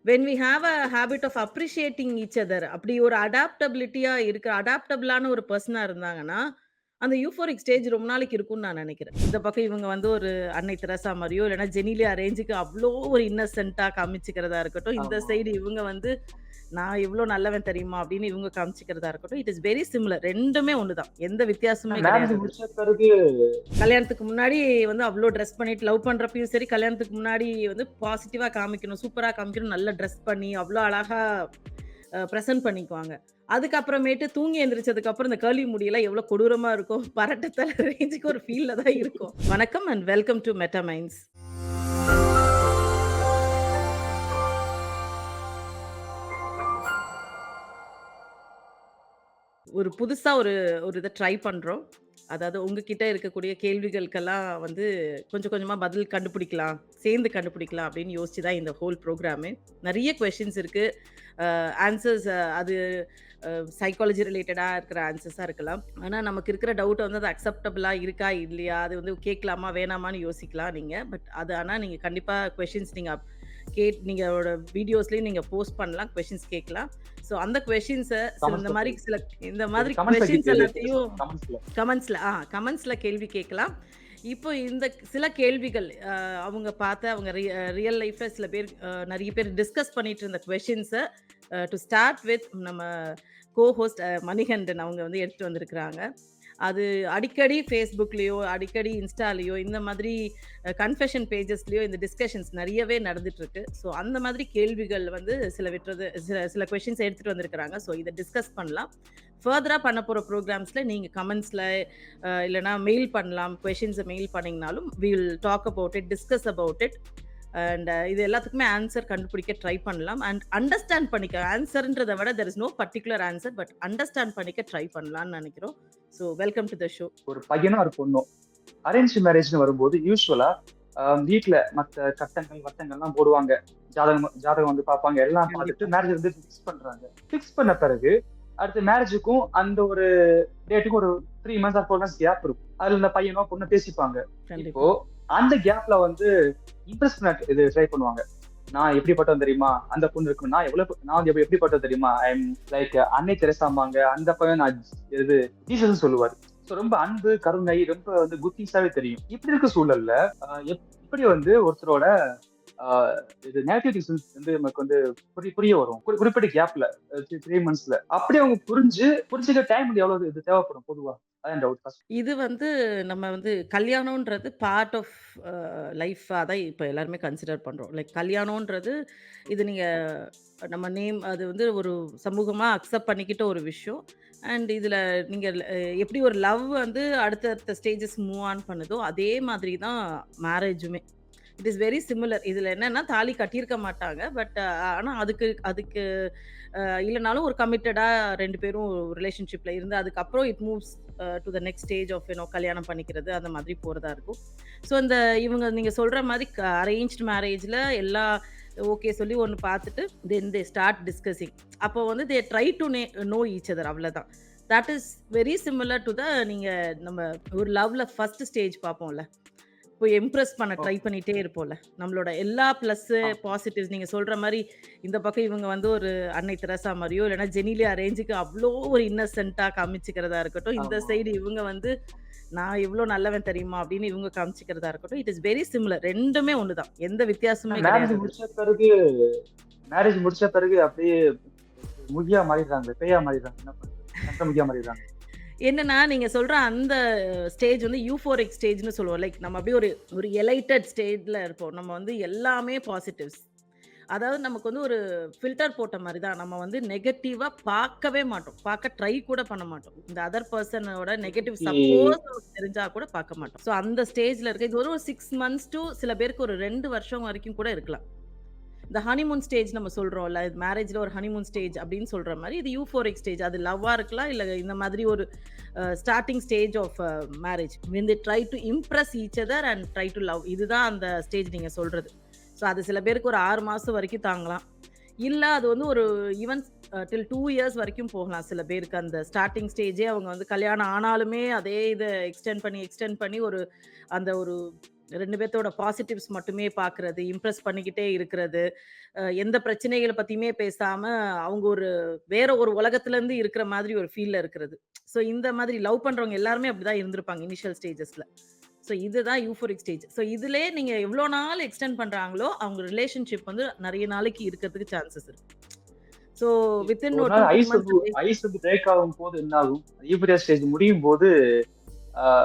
When we have a habit of appreciating each other அப்படி ஒரு அடாப்டபிலிட்டியா இருக்க அடாப்டபிளான ஒரு பெர்சனா இருந்தாங்கன்னா, அந்த யூஃபோரிக் ஸ்டேஜ் ரொம்ப நாளைக்கு இருக்கும்னு நான் நெனைக்கிறேன். இந்த பக்கம் இவங்க வந்து ஒரு அன்னை தெரசா மாரியோ, இல்லன்னா ஜெனிலியா ரேஞ்சுக்கு அவ்ளோ ஒரு இன்னசென்ட்டா காமிச்சுக்கிறதா இருக்கட்டும். இந்த ஆமா. சைடு இவங்க வந்து நான் எவ்ளோ நல்லவன் தெரியுமா? அப்படின்னு இவங்க காமிச்சுக்கிறதா இருக்கட்டும். It is very similar. 2மே ஒண்ணு தான். எந்த வித்தியாசமுமே மேரேஜ் கிடையாது அதுல. முடிச்ச பிறகு கல்யாணத்துக்கு முன்னாடி வந்து அவ்ளோ ட்ரெஸ் பண்ணிட்டு லவ் பண்றப்பயும் சரி, கல்யாணத்துக்கு முன்னாடி வந்து பாசிட்டிவா காமிக்கணும், சூப்பரா காமிக்கணும், நல்லா ட்ரெஸ் பண்ணி அவ்ளோ அழகா பிரசன்ட் பண்ணிக்குவாங்க. அதுக்கப்புறமேட்டு தூங்கி எந்திரிச்சதுக்கு அப்புறம் இந்த கர்லி முடியெல்லாம் எவ்ளோ கொடூரமா இருக்கும். பரட்ட தல ரேஞ்சுக்கு ஒரு ஃபீல்ல தான் இருக்கும். வணக்கம் and welcome to meta minds. ஒரு புதுசா ஒரு ஒரு இத ட்ரை பண்றோம். அதாவது உங்ககிட்ட இருக்கக்கூடிய கேள்விகளுக்கெல்லாம் வந்து கொஞ்சம் கொஞ்சமா பதில் கண்டுபிடிக்கலாம். சேர்ந்து கண்டுபிடிக்கலாம் அப்படின்னு யோசிச்சு தான் இந்த ஹோல் ப்ரோகிராமே. நெறைய கொஸ்டின்ஸ் இருக்கு. ஆன்சர்ஸ் அது சைக்காலஜி ரிலேட்டடா இருக்கிற ஆன்சர்ஸா இருக்கலாம். ஆனா நமக்கு இருக்கிற டவுட் வந்து அது அக்செப்டபிளா இருக்கா? இல்லையா? அது வந்து கேட்கலாமா? வேணாமான்னு யோசிக்கலாம் நீங்க. பட் அது ஆனா நீங்க கண்டிப்பா கொஸ்டின்ஸ் நீங்க நீங்களோட வீடியோஸ்லயும் நீங்க போஸ்ட் பண்ணலாம். கொஸ்டின்ஸ் கேட்கலாம். ஸோ அந்த கொஸ்டின்ஸ இந்த கமெண்ட்ஸ்ல மாரி போய் இந்த மாதிரி கமெண்ட்ஸ்ல கொஸ்டின்ஸ் எல்லாத்தையும் பேசலாம். கமெண்ட்ஸ்ல. கமெண்ட்ஸ்ல கேள்வி கேட்கலாம். இப்போ இந்த சில கேள்விகள் அவங்க பார்த்த அவங்க ரியல் லைஃப்ல சில பேர் நெறைய பேர் டிஸ்கஸ் பண்ணிட்டு இருந்த கொஸ்டின்ஸ டு ஸ்டார்ட் வித் நம்ம ஹோஸ்ட் மணிகண்டன் அவங்க வந்து எடுத்துட்டு வந்திருக்கிறாங்க. அது அடிக்கடி Facebookலயோ, அடிக்கடி Instaலயோ இந்த மாதிரி கன்ஃபெஷன் பேஜஸ்லயோ இந்த டிஸ்கஷன்ஸ் நெறையவே நடந்துட்டு இருக்கு. ஸோ அந்த மாதிரி கேள்விகள் வந்து சில சில கொஸ்டின்ஸ் எடுத்துட்டு வந்திருக்கிறாங்க. ஸோ இத டிஸ்கஸ் பண்ணலாம். ஃபர்தரா பண்ண போற ப்ரோகிராம்ஸ்ல நீங்க கமெண்ட்ஸ்ல இல்லன்னா மெயில் பண்ணலாம். கொஸ்டின்ஸ மெயில் பண்ணீங்கனாலும் we will talk about it, discuss about it. And இது எல்லாத்துக்குமே ஆன்சர் கண்டுபிடிக்க ட்ரை பண்ணலாம். அண்ட் அண்டர்ஸ்டாண்ட் பண்ணிக்க ஆன்சர்ன்றத விட there is no particular answer. But understand பண்ணிக்க ட்ரை பண்ணலாம்னு நெனைக்கிறோம். So welcome to the show. ஒரு பையனும் ஒரு பொண்ணும் அரேஞ்ச் மேரேஜ்னு வரும்போது யூசுவலா வீட்ல மத்த சட்டங்கள், வட்டங்கள்லாம் போடுவாங்க. ஜாதகம் ஜாதகம் வந்து பார்ப்பாங்க. எல்லாம் பார்த்துட்டு கண்டிப்பா, மேரேஜ் வந்து ஃபிக்ஸ் பண்றாங்க. ஃபிக்ஸ் பண்ண பிறகு அடுத்த மேரேஜுக்கும் அந்த ஒரு டேட்டுக்கும் ஒரு 3 மந்த்ஸ் ஆர் 4 மந்த்ஸ் கேப் இருக்கும். அதுல இந்த பையனோ பொண்ணோ பேசிப்பாங்க. இப்போ கண்டிப்பா. அந்த கேப்ல வந்து இம்ப்ரெஸ் பண்ண இது ட்ரை பண்ணுவாங்க. நான் எப்படிப்பட்டவன் தெரியுமா? அந்த பொண்ணு இருக்கும். நான் வந்து எப்படிப்பட்டவன் தெரியுமா? ஐ அம் லைக் அன்னை தெரசாம்பாங்க. அந்த பையன் நான் இது ஜீசஸ்ன்னு சொல்லுவாரு. சோ ரொம்ப அன்பு, கருணை ரொம்ப வந்து குட் திங்ஸாவே தெரியும். இப்படி இருக்க சூழல்ல எப்படி வந்து ஒருத்தரோட ஆ இது நேட்டிவிட்டிஸ் வந்து நமக்கு வந்து புரிய வரும். குறிப்பிட்ட கேப்ல 3 மந்த்ஸ்ல. அப்படி அவங்க புரிஞ்சுக்க டைம் வந்து எவ்வளவு இது தேவைப்படும் பொதுவா? அதான் டவுட் ஃபர்ஸ்ட். இது வந்து நம்ம வந்து கல்யாணம்ன்றது பார்ட் ஆஃப் லைஃப்பா தான் இப்ப எல்லாருமே கன்சிடர் பண்றோம். லைக் கல்யாணம்ன்றது இது நீங்க நம்ம நேம் அது வந்து ஒரு சமூகமா அக்செப்ட் பண்ணிக்கிட்ட ஒரு விஷயம். அண்ட் இதுல நீங்க எப்படி ஒரு லவ் வந்து அடுத்தடுத்த ஸ்டேஜஸ் மூவ் ஆன் பண்ணுதோ, அதே மாதிரி தான் மேரேஜுமே. It is very similar. இதுல என்னன்னா தாலி கட்டியிருக்க மாட்டாங்க. பட் ஆனா அதுக்கு அதுக்கு இல்லனாலும் ஒரு கமிட்டடா 2 பேரும் ரிலேஷன்ஷிப்ல இருந்து அதுக்கப்புறம் it moves to the next stage of கல்யாணம் பண்ணிக்கிறது அந்த மாதிரி போறதா இருக்கும். ஸோ இந்த இவங்க நீங்க சொல்ற மாதிரி அரேஞ்ச்டு மேரேஜ்ல எல்லா ஓகே சொல்லி ஒண்ணு பார்த்துட்டு தென் தே ஸ்டார்ட் டிஸ்கஸிங். அப்போ வந்து they try to know each other அவ்வளதான். That is very similar to the நீங்க நம்ம ஒரு லவ்ல ஃபர்ஸ்ட் ஸ்டேஜ் பார்ப்போம்ல. போய் இம்ப்ரெஸ் பண்ண ட்ரை ஓகே. பண்ணிட்டே இருப்போம்ல. நம்மளோட எல்லா பிளஸ்ஸு, ஆ. பாசிட்டிவ்ஸ் நீங்க சொல்ற மாரி, இந்த பக்கம் இவங்க வந்து ஒரு அன்னை தெரசா மாரியோ, இல்லன்னா ஜெனிலியா ரேஞ்சுக்கு அவ்ளோ ஒரு இன்னசென்ட்டா காமிச்சுக்கிறதா இருக்கட்டும். இந்த ஆமா. சைடு இவங்க வந்து நான் எவ்ளோ நல்லவன் தெரியுமா? அப்படின்னு இவங்க காமிச்சுக்கிறதா இருக்கட்டும். It is very similar. 2மே ஒண்ணு தான். எந்த வித்தியாசமுமே மேரேஜ் கிடையாது அதுல. முடிச்ச பிறகு அப்படியே முகியா மாறிடுறாங்க. பேயா மாறிடுறாங்க. என்ன பண்றது? சந்திரமுகியா மாறிடுறாங்க. என்னன்னா, நீங்க சொல்ற அந்த ஸ்டேஜ் வந்து யூஃபோரிக் ஸ்டேஜ்ன்னு சொல்லுவோம். லைக் நம்ம அப்படியே ஒரு ஒரு எலைட்டட் ஸ்டேஜ்ல இருப்போம். நம்ம வந்து எல்லாமே பாசிட்டிவ்ஸ். அதாவது நமக்கு வந்து ஒரு ஃபில்டர் போட்ட மாரி தான். நம்ம வந்து நெகட்டிவா பார்க்கவே மாட்டோம். பார்க்க ட்ரை கூட பண்ண மாட்டோம். இந்த அதர் பெர்சனோட நெகட்டிவ் இன்னைக்கு சப்போஸ் நமக்கு தெரிஞ்சா கூட பார்க்க மாட்டோம். ஸோ அந்த ஸ்டேஜ்ல இருக்க இது ஒரு 6 மந்த்ஸ் டூ சில பேருக்கு ஒரு 2 வருஷம் வரைக்கும் கூட இருக்கலாம். இந்த ஹனிமூன் ஸ்டேஜ் நம்ம சொல்றோம்ல, மேரேஜ்ல ஒரு ஹனிமூன் ஸ்டேஜ் அப்படின்னு சொல்ற மாரி, இது யூஃபோரிக் ஸ்டேஜ். அது லவ்வா இருக்கலாம், இல்ல இந்த மாதிரி ஒரு starting stage of marriage. When they try to impress each other and try to love. இதுதான் அந்த ஸ்டேஜ் நீங்க சொல்றது. ஸோ அது சில பேருக்கு ஒரு 6 மாசம் வரைக்கும் தாங்கலாம். இல்ல அது வந்து ஒரு ஈவன் டில் 2 இயர்ஸ் வரைக்கும் போகலாம் சில பேருக்கு. அந்த ஸ்டார்ட்டிங் ஸ்டேஜே அவங்க வந்து கல்யாணம் ஆனாலுமே அதே இத எக்ஸ்டெண்ட் பண்ணி ஒரு அந்த ஒரு 2 பேத்தோட பாசிட்டிவ்ஸ் மட்டுமே பார்க்குறது, இம்ப்ரெஸ் பண்ணிக்கிட்டே இருக்கிறது. எந்த பிரச்சனைகள பத்தியுமே பேசாம, அவங்க ஒரு வேற ஒரு உலகத்திலருந்து இருக்கிற மாதிரி ஒரு ஃபீல்ல இருக்கிறது. ஸோ இந்த மாதிரி லவ் பண்றவங்க எல்லாருமே அப்படிதான் இருந்திருப்பாங்க இனிஷியல் ஸ்டேஜஸ்ல. ஸோ இதுதான் யூஃபோரிக் ஸ்டேஜ். ஸோ இதுலயே நீங்க எவ்வளோ நாள் எக்ஸ்டெண்ட் பண்றாங்களோ, அவங்க ரிலேஷன்ஷிப் வந்து நெறைய நாளைக்கு இருக்கறதுக்கு சான்சஸ் இருக்கு. ஸோ வித்தின் ஒரு ஒரு நாள் 2, 3 ஐஸ் மந்த்ஸ் அப்படியே ஐஸ் வந்து பிரேக் ஆகும்போது என்ன ஆகும்? ஈபோரியா ஸ்டேஜ் முடியும் போது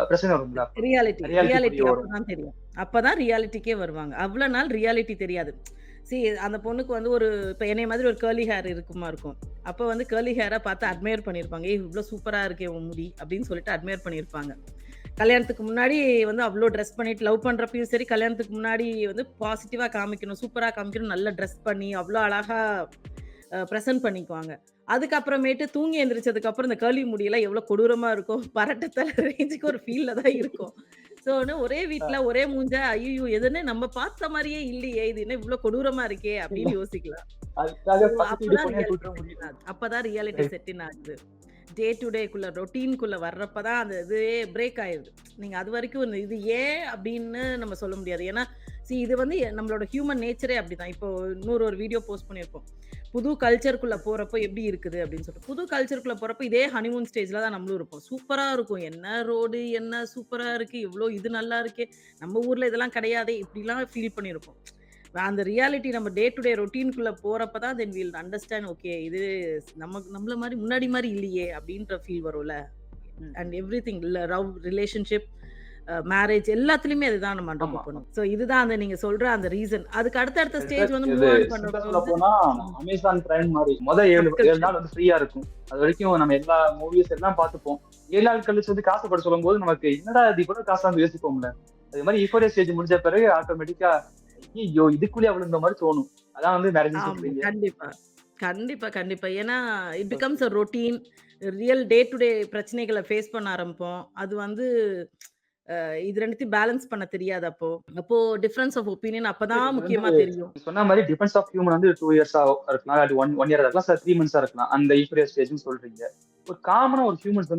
பிரச்சனை வரும்ல அப்ப. ரியாலிட்டி ரியாலிட்டி புரிய வரும். அப்பதான் தெரியும். அப்பதான் ரியாலிட்டிக்கே வருவாங்க. அவ்வளோ நாள் ரியாலிட்டி தெரியாது. அந்த பொண்ணுக்கு வந்து ஒரு இப்ப என்னைய மாதிரி ஒரு கர்லி ஹேர் இருக்கும். அப்ப வந்து கர்லி ஹேர பார்த்து அட்மையர் பண்ணியிருப்பாங்க. "ஏய் இவ்ளோ சூப்பரா இருக்கே உன் முடி" அப்படின்னு சொல்லிட்டு அட்மையர் பண்ணியிருப்பாங்க. கல்யாணத்துக்கு முன்னாடி வந்து அவ்ளோ ட்ரெஸ் பண்ணிட்டு லவ் பண்றப்பயும் சரி, கல்யாணத்துக்கு முன்னாடி வந்து பாசிட்டிவா காமிக்கணும், சூப்பரா காமிக்கணும், நல்லா ட்ரெஸ் பண்ணி அவ்ளோ அழகா பிரசன்ட் பண்ணிக்குவாங்க. அதுக்கப்புறமேட்டு தூங்கி எந்திரிச்சதுக்கு அப்புறம் இந்த கர்லி முடியெல்லாம் எவ்வளோ கொடூரமா இருக்கும். பரட்ட தல ரேஞ்சுக்கு ஒரு ஃபீல்ல தான் இருக்கும். ஒரே வீட்ல ஒரே மூஞ்ச ஐய்யய்யோ! எதுன்னு நம்ம பார்த்த மாரியே இல்லையே! இது என்ன இவ்ளோ கொடூரமா இருக்கே! அப்படின்னு யோசிக்கலாம். அதுக்காக பக்கத்து வீட்டு அப்பதான் பொண்ணே ரியாலிட்டி கூட்டிட செட் முடியும். இன் ஆகுது. அப்பதான் ரியாலிட்டி செட் இன் ஆகுது. டே டு டேக்குள்ள ரொட்டீன்குள்ள வர்றப்ப தான் அந்த இதுவே பிரேக் ஆயிருது. நீங்க அதுவரைக்கும் இது ஏன் அப்படின்னு நம்ம சொல்ல முடியாது. ஏன்னா, இது வந்து நம்மளோட ஹியூமன் நேச்சரே அப்படிதான். இப்போ இன்னொரு ஒரு வீடியோ போஸ்ட் பண்ணியிருப்போம். புது கல்ச்சர்க்குள்ள போறப்போ எப்படி இருக்குது அப்படின்னு சொல்லிட்டு. புது கல்ச்சர்க்குள்ள போறப்போ இதே ஹனிமூன் ஸ்டேஜ்ல தான் நம்மளும் இருப்போம். சூப்பரா இருக்கும். என்ன ரோடு, என்ன சூப்பரா இருக்கு. இவ்ளோ இது நல்லா இருக்கே. நம்ம ஊர்ல இதெல்லாம் கிடையாதே. இப்படிலாம் ஃபீல் பண்ணியிருப்போம். அந்த ரியாலிட்டி நம்ம டே டு டே ரொட்டீன்குள்ள போறப்ப தான் தென் வில் அண்டர்ஸ்டாண்ட் ஓகே இது நம்மள மாரி முன்னாடி மாரி இல்லையே அப்படின்ற ஃபீல் வரும்ல. ம். And everything love, relationship, marriage எல்லாத்துலயுமே அதுதான் நம்ம ஆமா. அண்டர்கோ பண்ணுவோம். இதுதான் அந்த நீங்க சொல்ற அந்த ரீசன். அதுக்கு அடுத்த ஸ்டேஜ் வந்து இது மூவ் ஆன் சிம்பிளா பண்றப்போ சொல்லப் வந்து போனா அமேசான் பிரைம் மாரி. 7 சப்ஸ்கிரிப்ஷன். நாள் வந்து ஃப்ரீயா இருக்கும். அது வரைக்கும் நம்ம எல்லா மூவிஸ் எல்லாம் பார்த்துப்போம். 7 நாள் கழிச்சு வந்து காசு போட சொல்லும்போது நமக்கு என்னடா இது இவ்வளவு காசான்னு யோசிப்போம்ல. அது மாதிரி ஈஃபோரியா ஸ்டேஜ் முடிஞ்ச பிறகு ஆட்டோமேட்டிக்கா ஐயோ இதுக்குள்ளே அவ்வளவு இந்த மாதிரி தோணும். அதான் வந்து மேரேஜ் ஆமா. சொல்றீங்க. கண்டிப்பா. ஏன்னா it becomes a routine. Real day to day பிரச்சனைகள ஃபேஸ் பண்ண ஆரம்பிப்போம். அது வந்து இது 2த்தையும் பேலன்ஸ் பண்ண தெரியாது அப்போ. அப்போ டிஃபரன்ஸ் ஆஃப் ஒப்பீனியன் அப்பதான் இது வந்து முக்கியமா தெரியும். நீங்க சொன்ன மாதிரி டிஃபரன்ஸ் ஆஃப் ஹியூமன் வந்து 2 இயர்ஸா இருக்கலாம். அது 1 இயர் இருக்கலாம். சார் 3 மந்த்ஸா இருக்கலாம். அந்த ஈஃபோரியா ஸ்டேஜ்னு சொல்றீங்க. ஒரு காமனா ஒரு ஹியூமனுக்கு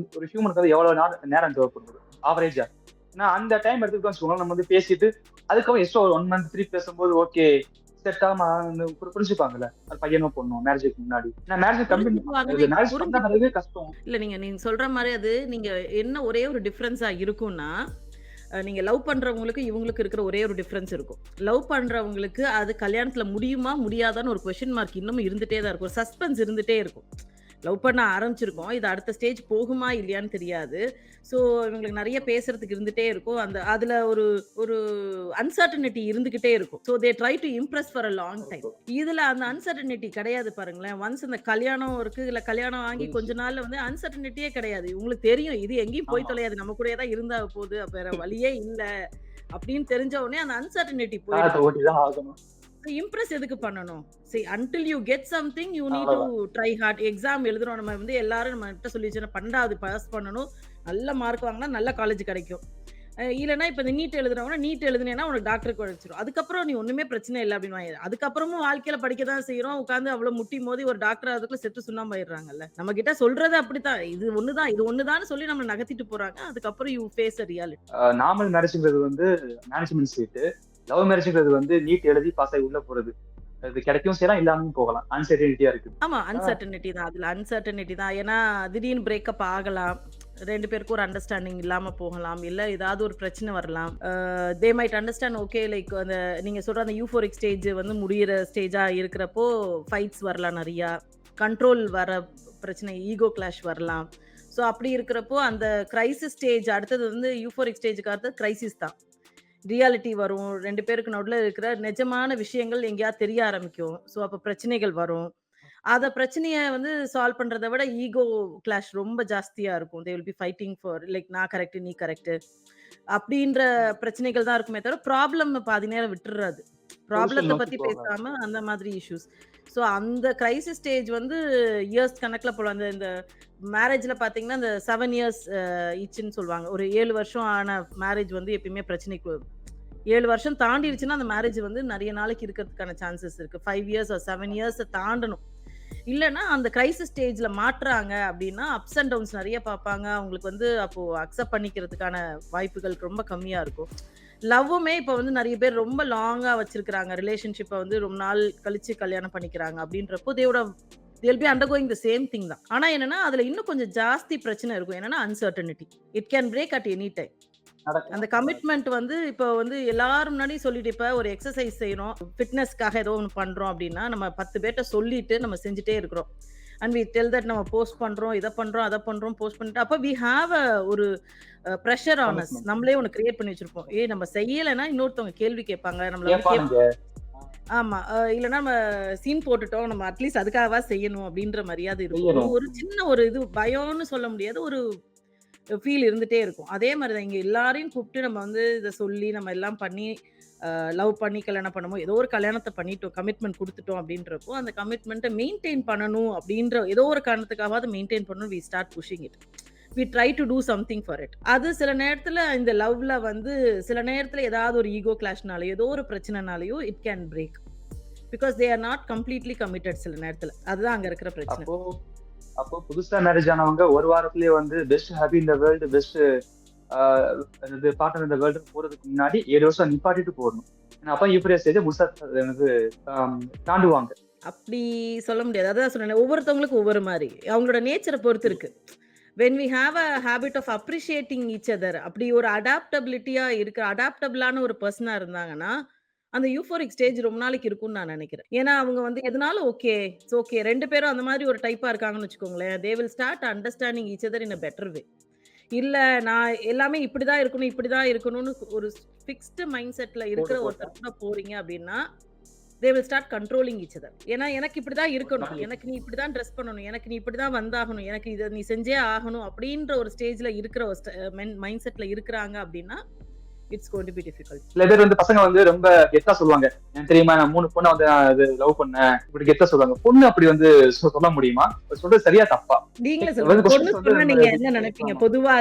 வந்து எவ்வளவு நேரம் தேவைப்படுது? ஆவரேஜா? ஏன்னா அந்த டைம் எடுத்துக்கிட்டோம்னு வச்சுக்கோங்களேன். நம்ம வந்து பேசிட்டு அதுக்கப்புறம் எக்ஸ்ட்ரா ஒரு 1 மந்த் 3 பேசும்போது ஓகே செட் ஆகாம புரிஞ்சுப்பாங்கல்ல. அது பையனோ பொண்ணோ மேரேஜுக்கு முன்னாடி. ஏன்னா புரிஞ்சுக்குவாங்கன்னு மேரேஜ் பண்ண புரிஞ்சுக்கு பிறகு கஷ்டம். இல்ல நீங்க நீங்க சொல்ற மாரி அது நீங்க என்ன ஒரே ஒரு டிஃபரன்ஸா இருக்கும்னா, நீங்க லவ் பண்றவங்களுக்கு, இவங்களுக்கு இருக்கிற ஒரே ஒரு டிஃபரன்ஸ் இருக்கும். லவ் பண்றவங்களுக்கு அது கல்யாணத்துல முடியுமா? முடியாதான்னு ஒரு கொஸ்டின் மார்க் இன்னமும் இருந்துட்டே தான் இருக்கும். ஒரு சஸ்பென்ஸ் இருந்துட்டே இருக்கும். லவ் பண்ண ஆரம்பிச்சிருக்கோம். இது அடுத்த ஸ்டேஜ் போகுமா? இல்லையான்னு தெரியாது. இவங்களுக்கு நெறைய பேசுறதுக்கு இருந்துட்டே இருக்கும். அதுல ஒரு ஒரு அன்சர்டனிட்டி இருந்துகிட்டே இருக்கும். They try to impress for a long time. இதுல அந்த அன்சர்டனிட்டி கிடையாது பாருங்களேன். ஒன்ஸ் இந்த கல்யாணம் இருக்கு. இல்ல கல்யாணம் ஆகி கொஞ்ச முடிஞ்சுச்சு. நாள்ல வந்து அன்சர்டனிட்டியே கிடையாது. உங்களுக்கு தெரியும். இது எங்கேயும் போய் ஆமா. தொலையாது. நம்ம கூடயே தான் இருந்தா போது. வேற வழியே இல்ல. அப்படின்னு தெரிஞ்ச உடனே அந்த அன்சர்டனிட்டி காலத்த போயிடுது. ஓட்டி தான் ஆகணும். இம்ப்ரெஸ் எதுக்கு பண்ணணும்? Until you get something you need to அவ்வளவுதான். Try hard. எக்ஸாம் எழுதுறோம். நம்ம வந்து எல்லாரும் நம்மகிட்ட சொல்லி வச்சுருந்தோம் 12வது பாஸ் பண்ணணும். நல்ல மார்க் வாங்குனா நல்ல காலேஜ் கிடைக்கும். இல்லன்னா இப்ப இந்த நீட் எழுதுறவங்க நீட் எழுதுனேன்னா உனக்கு டாக்டருக்கு கிடைச்சிரும். அதுக்கப்புறம் நீ ஒண்ணுமே பிரச்சனை இல்ல அப்படின்னுவாங்க. அதுக்கப்புறமும் வாழ்க்கையில படிக்க தான் செய்றோம். உட்கார்ந்து அவ்வளவு முட்டி மோதி ஒரு டாக்டர் ஆகுறதுக்குள்ள செத்து சுண்ணாம்பாயிடுறாங்கல்ல. நம்ம கிட்ட சொல்றது அப்படித்தான். இது ஒண்ணுதான்னு சொல்லி நம்மள நகர்த்திட்டு போறாங்க. அதுக்கப்புறம் you face a reality. Normal மேரேஜ்ங்கிறது வந்து மேனேஜ்மெண்ட் சீட்டு. லவ் மேரேஜ்ங்கிறது வந்து நீட் எழுதி பாஸ் ஆகி உள்ள போறது. அது கிடைக்கவும் செய்யலாம், இல்லாமலும் போகலாம். அன்சர்டனிட்டியா இருக்கு. ஆமா. ஆ அன்சர்டனிட்டி தான். அதுல அன்சர்டனிட்டி தான். ஏன்னா, திடீர்னு பிரேக்கப் ஆகலாம். 2 பேருக்கும் ஒரு அண்டர்ஸ்டாண்டிங் இல்லாம போகலாம். இல்ல ஏதாவது ஒரு பிரச்சனை வரலாம். They might understand okay like அந்த நீங்க சொல்ற அந்த யூஃபோரிக் ஸ்டேஜ் வந்து முடியிற ஸ்டேஜா இருக்கிறப்போ ஃபைட்ஸ் வரலாம் நெறையா. கண்ட்ரோல் வர பிரச்சனை, ஈகோ கிளாஷ் வரலாம். அப்படி இருக்கிறப்போ அந்த கிரைசிஸ் ஸ்டேஜ் அடுத்தது வந்து யூஃபோரிக் ஸ்டேஜ்க்கு அடுத்தது கிரைசிஸ் தான். ரியாலிட்டி வரும். 2 பேருக்கு நடுவுல இருக்கிற நிஜமான விஷயங்கள் எங்கேயாவது தெரிய ஆரம்பிக்கும். அப்ப பிரச்சனைகள் வரும். பிரச்சனைய வந்து சால்வ் பண்றத விட ஈகோ கிளாஷ் ரொம்ப ஜாஸ்தியா இருக்கும். They will be fighting for like நான் கரெக்ட், நீ கரெக்ட். அப்படின்ற பிரச்சனைகள் தான் இருக்குமே தவிர, ப்ராப்ளம் பாதி நேரம் விட்டுர்றாது. சொல்யூஷன் ப்ராப்ளத்த நோக்கி பத்தி போகாது. பேசாம அந்த மாதிரி இஷ்யூஸ். அந்த கிரைசிஸ் ஸ்டேஜ் வந்து இயர்ஸ் கணக்குல போலாம். அந்த இந்த மேரேஜ்ல பார்த்தீங்கன்னா, இந்த 7 இயர்ஸ் ஈச்ன்னு சொல்லுவாங்க. ஒரு 7 வருஷம் ஆன மேரேஜ் வந்து எப்பயுமே பிரச்சனைக்கு 7 வருஷம் தாண்டிருச்சுன்னா, அந்த மேரேஜ் வந்து நெறைய நாளைக்கு இருக்கிறதுக்கான சான்சஸ் இருக்கு. 5 இயர்ஸ் ஆர் 7 இயர்ஸ தாண்டணும். இல்லன்னா அந்த கிரைசிஸ் ஸ்டேஜ்ல மாட்றாங்க அப்டின்னா, அப்ஸ் அண்ட் டவுன்ஸ் நெறைய பார்ப்பாங்க. அவங்களுக்கு வந்து அப்போ அக்செப்ட் பண்ணிக்கிறதுக்கான வாய்ப்புகள் ரொம்ப கம்மியா இருக்கும். லவ்வுமே இப்ப வந்து நெறைய பேர் ரொம்ப லாங்கா வச்சிருக்கிறாங்க. ரிலேஷன்ஷிப்ப வந்து ரொம்ப நாள் கழிச்சு கல்யாணம் பண்ணிக்கிறாங்க அப்படின்றப்போ, they'll be undergoing the same thing தான். ஆனா என்னன்னா, அதுல இன்னும் கொஞ்சம் ஜாஸ்தி பிரச்சனை இருக்கும். என்னன்னா uncertainty. It can break at any time. அந்த நடக்கலாம். கமிட்மெண்ட் வந்து இப்போ வந்து எல்லாரும் முன்னாடியும் சொல்லிட்டு இப்ப ஒரு எக்ஸர்சைஸ் செய்றோம். ஃபிட்னஸ்க்காக ஏதோ ஒண்ணு பண்றோம் அப்டின்னா, நம்ம 10 பேர்ட்ட சொல்லிட்டு நம்ம செஞ்சுட்டே இருக்கிறோம். அண்ட் வி டெல் தட் நம்ம போஸ்ட் பண்றோம், இத பண்றோம், அத பண்றோம், போஸ்ட் பண்ணிட்டு அப்ப வி ஹேவ் ஒரு பிரஷர் ஆன் அஸ். கமிட்மெண்ட். நம்மளே ஒண்ணு கிரியேட் பண்ணி வச்சிருப்போம். நம்ம செய்யலைன்னா இன்னொருத்தவங்க கேள்வி கேட்பாங்க. நம்மள வந்து கேட்பானுங்க. ஆமா. இல்லன்னா நம்ம சீன் போட்டுட்டோம். நம்ம அட்லீஸ்ட் அதுக்காகவா செய்யணும் அப்டின்ற மரியாதை இருக்கும். ஒரு செய்யணும். ஒரு சின்ன ஒரு இது பயம்னு சொல்ல முடியாது. ஒரு ஃபீல் இருந்துட்டே இருக்கும். அதே மாரி தான் இங்க எல்லாரையும் கூப்ட்டு நம்ம வந்து இத சொல்லி நம்ம எல்லாம் பண்ணி லவ் பண்ணி கல்யாணம் பண்ணும்போது, ஏதோ ஒரு கல்யாணத்த பண்ணிட்டோம். கமிட்மெண்ட் குடுத்துட்டோம் அப்டின்றப்போ, அந்த கமிட்மெண்ட்ட மெயின்டெயின் பண்ணணும் அப்டின்ற ஏதோ ஒரு காரணத்துக்காவது மெயின்டெயின் பண்ணணும். We start pushing it. We try to do something for it. அது சில நேரத்துல இந்த லவ்ல வந்து சில நேரத்துல ஏதாவது ஒரு ஈகோ கிளாஷ்னாலயோ, ஏதோ ஒரு பிரச்சனைனாலயோ it can break. Because they are not completely committed சில நேரத்துல. அதுதான் அங்க இருக்கிற பிரச்சனை. அப்போ அப்போ புதுசா மேரேஜ் ஆனவங்க ஒரு வாரத்திலேயே வந்து best happy in the world, best இது பார்ட்னர் இந்த வேர்ல்டு போறதுக்கு முன்னாடி 7 வருஷம் நிப்பாட்டிட்டு போடணும். ஏன்னா அப்ப யூப்பரிய ஸ்டேஜ முழுசா வந்து தாண்டுவாங்க. அப்படி சொல்ல முடியாது. அதான் சொன்னேன்ல, ஒவ்வொருத்தவங்களுக்கும் ஒவ்வொரு மாரி. அவங்களோட நேச்சர பொறுத்து இருக்கு. When we have a habit of appreciating each other அப்படி ஒரு அடாப்டபிலிட்டியா இருக்க அடாப்டபிளான ஒரு பெர்சனா இருந்தாங்கன்னா, அந்த யூஃபோரிக் ஸ்டேஜ் ரொம்ப நாளைக்கு இருக்கும்னு நான் நெனைக்கிறேன். ஏன்னா அவங்க வந்து எதுனாலும் ஓகே, இட்ஸ் ஓகே. 2 பேரும் அந்த மாரி ஒரு டைப்பா இருக்காங்கன்னு வச்சுக்கோங்களேன். They will start understanding each other in a better way. இல்ல நான் எல்லாமே இப்படிதான் இருக்கணும், இப்படிதான் இருக்கணும்னு ஒரு ஃபிக்ஸ்டு மைண்ட் செட்ல இருக்கிற போட்டு போட்டா ஒருத்தர் கூட போறீங்க அப்படின்னா, they will start controlling each other. ஏன்னா எனக்கு இப்படிதான் ஒரு இருக்கணும். நாளைக்கு எனக்கு நீ இப்படிதான் டிரெஸ் பண்ணணும். எனக்கு நீ இப்படிதான் வந்தாகணும். எனக்கு இத நீ செஞ்சே ஆகணும் அப்படின்ற ஒரு ஸ்டேஜ்ல இருக்கிற ஒரு மைண்ட் செட்ல இருக்கிறாங்க அப்படின்னா, it's going to be difficult. சில பேர் வந்து பசங்க வந்து ரொம்ப கெத்தா சொல்லுவாங்க. எனக்கு தெரியுமா நான் 3 பொண்ண வந்து நான் இது லவ் பண்ணேன். இப்படி கெத்தா சொல்லுவாங்க. பொண்ணு அப்படி வந்து சொல்ல முடியுமா? சொல்றது சரியா தப்பா? நீங்களே வந்து சொல்லுங்க. பொண்ணு கொஸ்டின்ஸ் வந்து சொன்னா நம்ம நீங்க என்ன நினைப்பீங்க? கேட்கலாமா? பொதுவா